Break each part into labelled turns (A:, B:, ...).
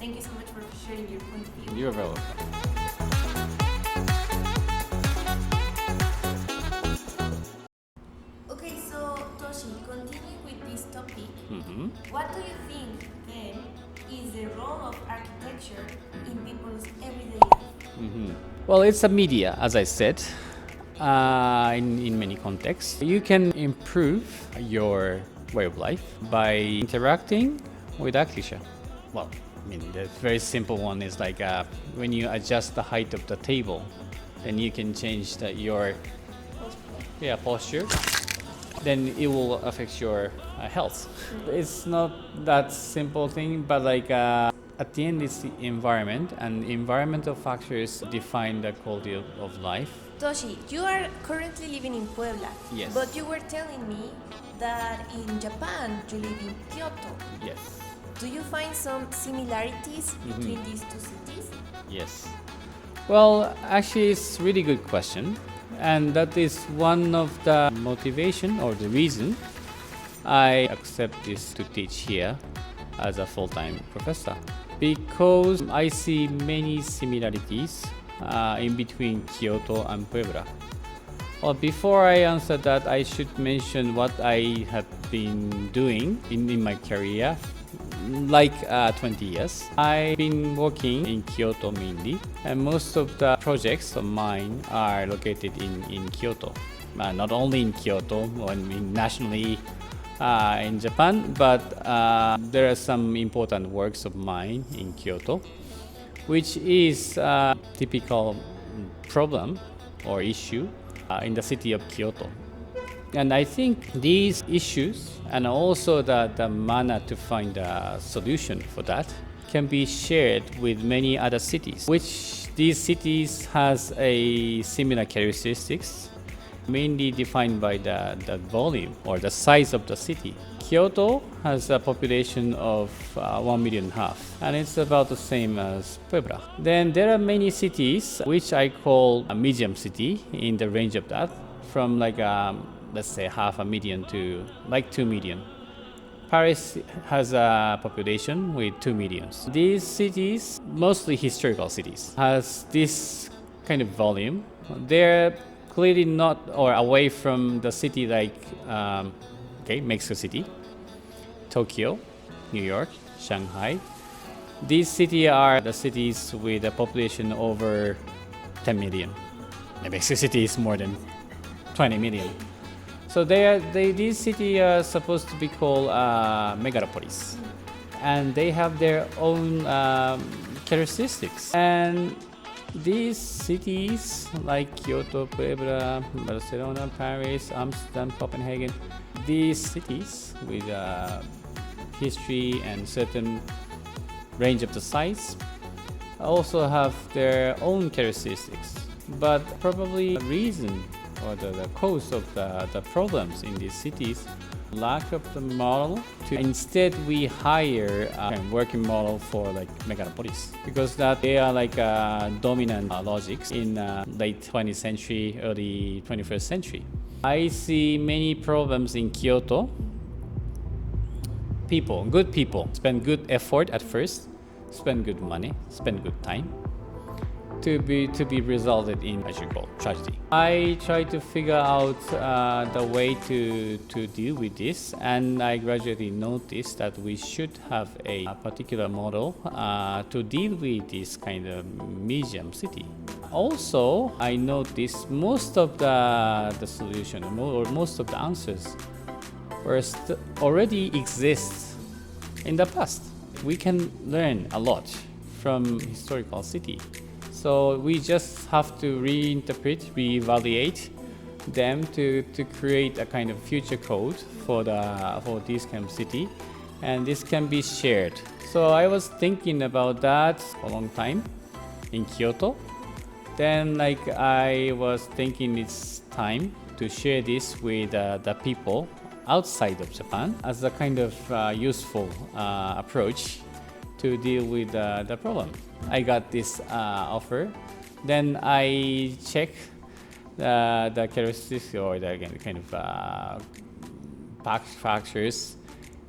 A: Thank you so much for sharing your point of view.
B: You're welcome.
A: Okay, so Toshi, continuing with this topic, what do you think then is the role of architecture in people's everyday life?
B: Well, it's a media, as I said, in many contexts. You can improve your way of life by interacting with architecture. Well, I mean, the very simple one is like when you adjust the height of the table, then you can change your posture. Then it will affect your health. It's not that simple thing, but like at the end, it's the environment, and environmental factors define the quality of life.
A: Toshi, you are currently living in Puebla.
B: Yes.
A: But you were telling me that in Japan you live in Kyoto.
B: Yes.
A: Do you find some similarities between these two cities?
B: Yes. Well, actually, it's a really good question. And that is one of the motivation or the reason I accept this to teach here as a full-time professor. Because I see many similarities in between Kyoto and Puebla. Well, before I answer that, I should mention what I have been doing in my career, like 20 years. I've been working in Kyoto mainly, and most of the projects of mine are located in Kyoto. Not only in Kyoto, I mean nationally in Japan, but there are some important works of mine in Kyoto, which is a typical problem or issue in the city of Kyoto. And I think these issues and also the manner to find a solution for that can be shared with many other cities, which these cities has a similar characteristics, mainly defined by the volume or the size of the city. Kyoto has a population of 1.5 million, and it's about the same as Puebla. Then there are many cities which I call a medium city in the range of that, from like let's say 500,000 to like 2 million. Paris has a population with 2 million. These cities, mostly historical cities, has this kind of volume. They're clearly not or away from the city like Mexico City, Tokyo, New York, Shanghai. These cities are the cities with a population over 10 million. The Mexico City is more than 20 million. So these cities are supposed to be called megalopolis, and they have their own characteristics. And these cities like Kyoto, Puebla, Barcelona, Paris, Amsterdam, Copenhagen, these cities with history and certain range of the size also have their own characteristics. But probably the reason or the cause of the problems in these cities, lack of the model. Instead, we hire a working model for like megalopolis, because that they are like dominant logics in late 20th century, early 21st century. I see many problems in Kyoto. Good people, spend good effort at first, spend good money, spend good time, to be resulted in, as you call, tragedy. I try to figure out the way to deal with this, and I gradually noticed that we should have a particular model to deal with this kind of medium city. Also, I noticed most of the solution or most of the answers already exist in the past. We can learn a lot from historical city. So we just have to reinterpret, reevaluate them to create a kind of future code for this kind of city, and this can be shared. So I was thinking about that for a long time in Kyoto. Then I was thinking it's time to share this with the people outside of Japan as a kind of useful approach to deal with the problem. I got this offer. Then I check the characteristics or the kind of factors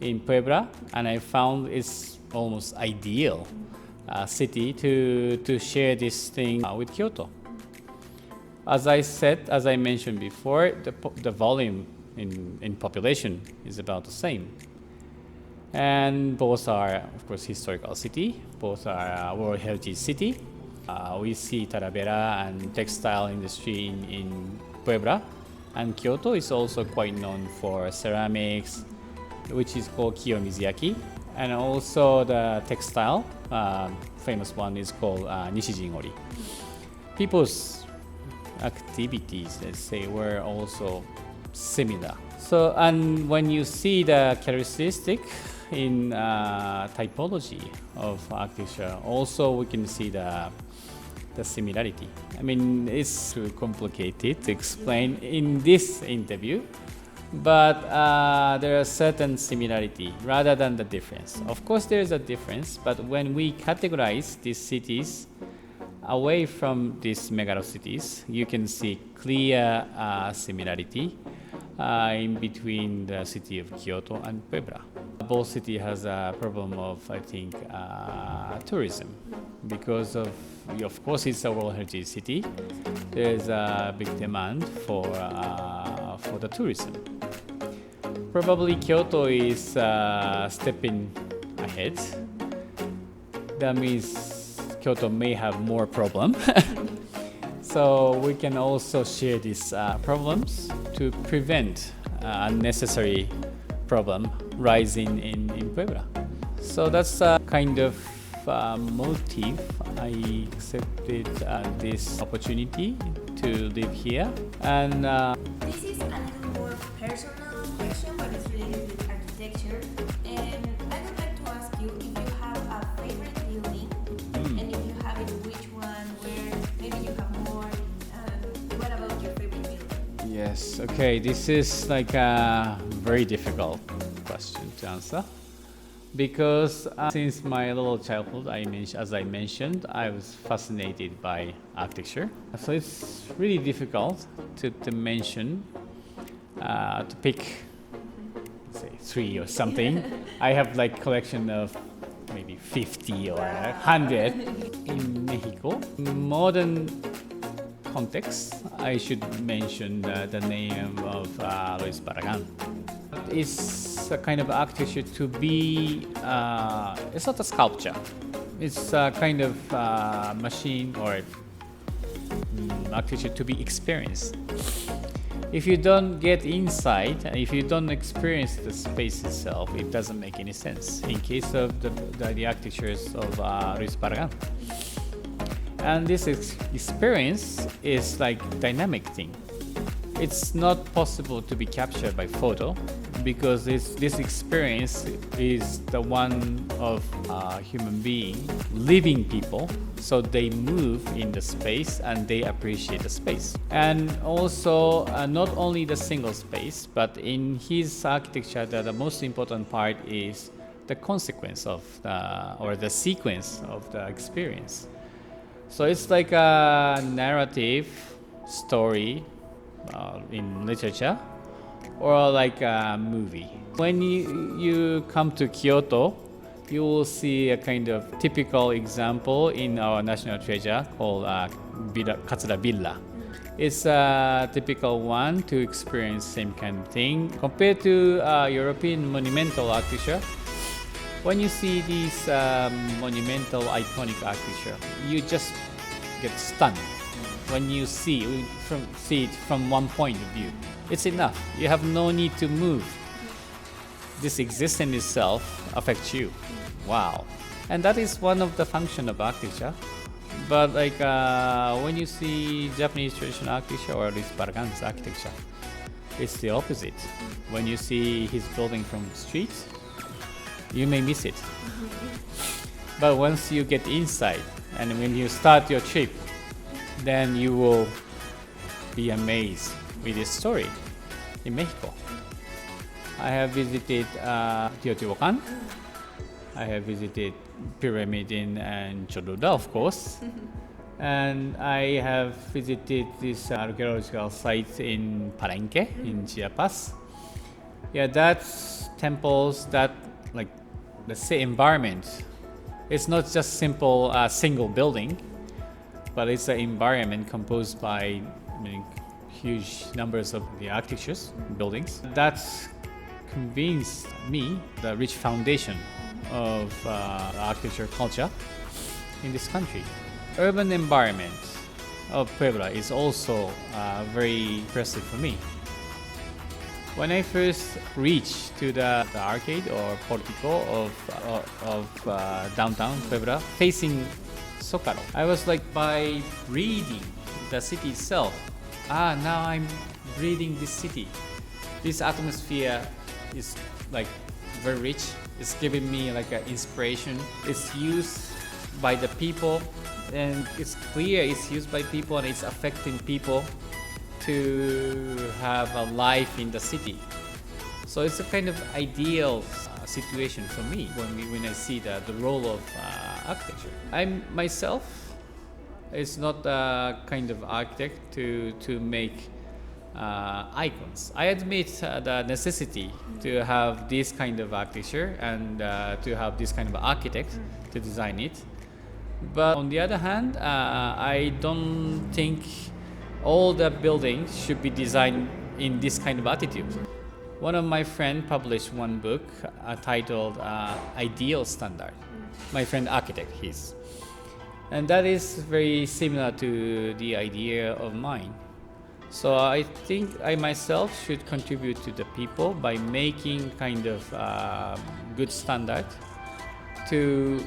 B: in Puebla, and I found it's almost ideal city to share this thing with Kyoto. As I mentioned before, the volume in population is about the same. And both are, of course, historical city. Both are World Heritage City. We see Talavera and textile industry in Puebla. And Kyoto is also quite known for ceramics, which is called Kiyomizuyaki. And also the textile, famous one is called Nishijin-ori. People's activities, let's say, were also similar. So, and when you see the characteristic in typology of architecture, also we can see the similarity. I mean, it's too complicated to explain in this interview, but there are certain similarity rather than the difference. Of course, there is a difference, but when we categorize these cities away from these megalocities, you can see clear similarity in between the city of Kyoto and Puebla. Both city has a problem of, I think, tourism, because of course, it's a World Heritage City. There's a big demand for the tourism. Probably Kyoto is stepping ahead. That means Kyoto may have more problem. So we can also share these problems to prevent unnecessary problem rising in Puebla. So that's a kind of motive. I accepted this opportunity to live here. And
A: this is a little more personal question, but it's related with architecture. And I would like to ask you if you have a favorite building, and if you have it, which one, where maybe you have more. What about your favorite building?
B: yes, okay, this is like a very difficult question to answer. Because since my little childhood, as I mentioned, I was fascinated by architecture. So it's really difficult to mention, to pick, say, 3 or something. I have like collection of maybe 50 or 100 in Mexico. In modern context, I should mention the name of Luis Barragan. It's a kind of architecture to be, it's not a sculpture. It's a kind of machine or architecture to be experienced. If you don't get inside, if you don't experience the space itself, it doesn't make any sense. In case of the architectures of Luis Barragan. And this experience is like dynamic thing. It's not possible to be captured by photo, because this experience is the one of human being, living people, so they move in the space and they appreciate the space. And also not only the single space, but in his architecture, the most important part is the consequence of the sequence of the experience. So it's like a narrative story in literature, or like a movie. When you come to Kyoto, you will see a kind of typical example in our national treasure called Katsura Villa. It's a typical one to experience same kind of thing. Compared to European monumental architecture, when you see these monumental iconic architecture, you just get stunned. When you see it from one point of view, it's enough. You have no need to move. This existence itself affects you. Wow. And that is one of the function of architecture. But like when you see Japanese traditional architecture or Luis Barragan's architecture, it's the opposite. When you see his building from the street, you may miss it. But once you get inside and when you start your trip, then you will be amazed with this story in Mexico. I have visited Teotihuacan. I have visited Pyramid in Cholula, of course. And I have visited this archaeological site in Palenque, in Chiapas. Yeah, that's temples, that, like, let's say, environment. It's not just simple single building, but it's an environment composed by huge numbers of the architectures, buildings. That's convinced me the rich foundation of architecture culture in this country. Urban environment of Puebla is also very impressive for me. When I first reached to the arcade or portico of downtown Puebla, facing Zocalo, I was like, by reading the city itself, now I'm reading this city. This atmosphere is like very rich. It's giving me like an inspiration. It's used by the people, and it's clear it's used by people and it's affecting people to have a life in the city. So it's a kind of ideal situation for me when I see the role of architecture. I myself is not a kind of architect to make icons. I admit the necessity to have this kind of architecture and to have this kind of architect to design it. But on the other hand, I don't think all the buildings should be designed in this kind of attitude. One of my friends published one book titled Ideal Standard. My friend architect, he's. And that is very similar to the idea of mine. So I think I myself should contribute to the people by making kind of good standard to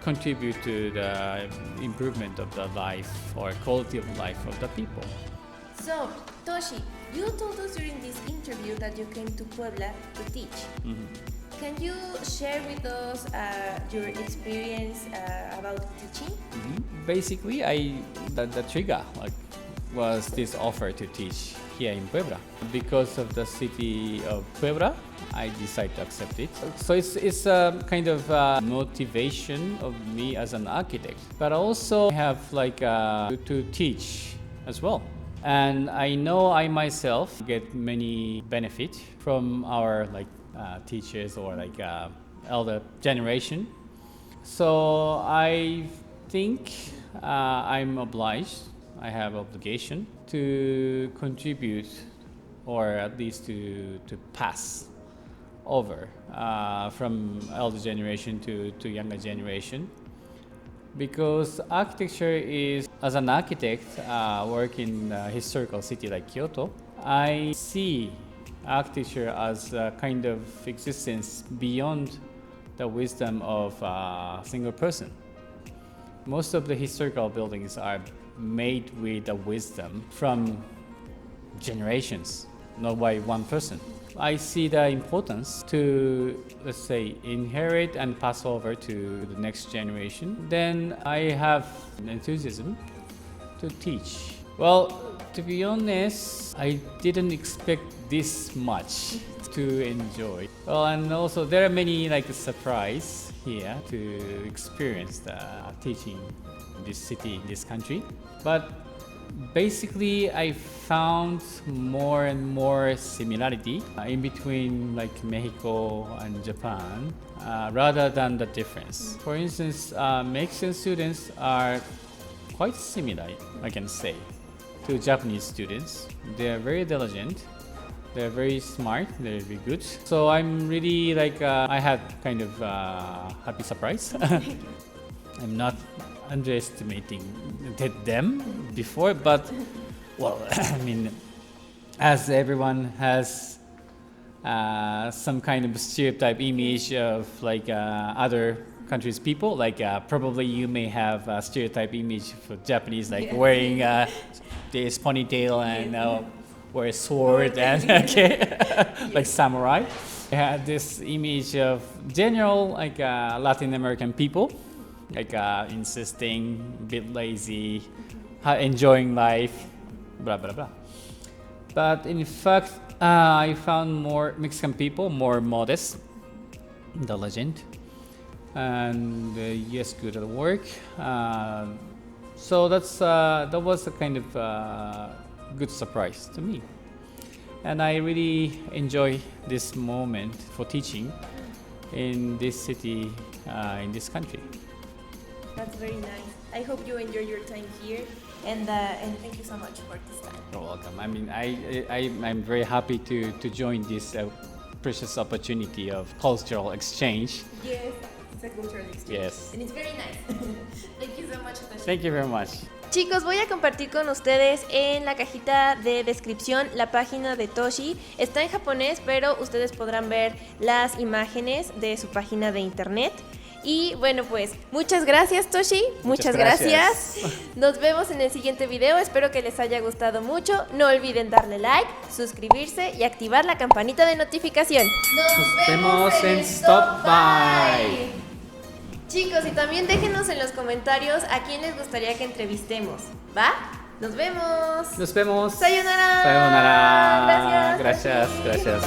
B: contribute to the improvement of the life or quality of life of the people.
A: So, Toshi, you told us during this interview that you came to Puebla to teach. Can you share with us your experience about teaching?
B: Basically, the trigger was this offer to teach here in Puebla. Because of the city of Puebla, I decided to accept it. So it's a kind of motivation of me as an architect, but also have to teach as well. And I know I myself get many benefits from our teachers or elder generation. So I think I'm obliged. I have obligation to contribute, or at least to pass over from elder generation to younger generation. Because architecture is, as an architect, work in a historical city like Kyoto, I see architecture as a kind of existence beyond the wisdom of a single person. Most of the historical buildings are made with the wisdom from generations, not by one person. I see the importance to, let's say, inherit and pass over to the next generation. Then I have an enthusiasm to teach. Well, to be honest, I didn't expect this much to enjoy. Well, and also there are many surprise here to experience the teaching in this city, in this country. But basically, I found more and more similarity in between Mexico and Japan rather than the difference. For instance, Mexican students are quite similar, I can say, to Japanese students. They are very diligent. They're very smart. They're very good. So I'm really I had kind of happy surprise. I'm not underestimating them before, but well, I mean, as everyone has some kind of stereotype image of other countries' people, probably you may have a stereotype image for Japanese, wearing this ponytail and wear a sword and like samurai. I had this image of general Latin American people. Insisting, a bit lazy, enjoying life, blah blah blah. But in fact, I found more Mexican people more modest, diligent, and yes, good at work. So that was a kind of good surprise to me, and I really enjoy this moment for teaching in this city, in this country.
A: very nice. I hope you enjoy your time here, and thank you so much for this time.
B: You're welcome. I mean, I'm very happy to join this precious opportunity of cultural exchange.
A: Yes, it's a cultural exchange.
B: Yes.
A: And it's very nice. Thank you so much, Toshi.
B: Thank you very much.
A: Chicos, voy a compartir con ustedes en la cajita de descripción la página de Toshi. Está en japonés, pero ustedes podrán ver las imágenes de su página de internet. Y bueno, pues muchas gracias, Toshi. Muchas gracias. Nos vemos en el siguiente video. Espero que les haya gustado mucho. No olviden darle like, suscribirse y activar la campanita de notificación.
B: Nos vemos en Stop By.
A: Chicos, y también déjenos en los comentarios a quién les gustaría que entrevistemos. ¿Va? Nos vemos.
B: Nos vemos.
A: Sayonara.
B: Sayonara.
A: Gracias.
B: Gracias.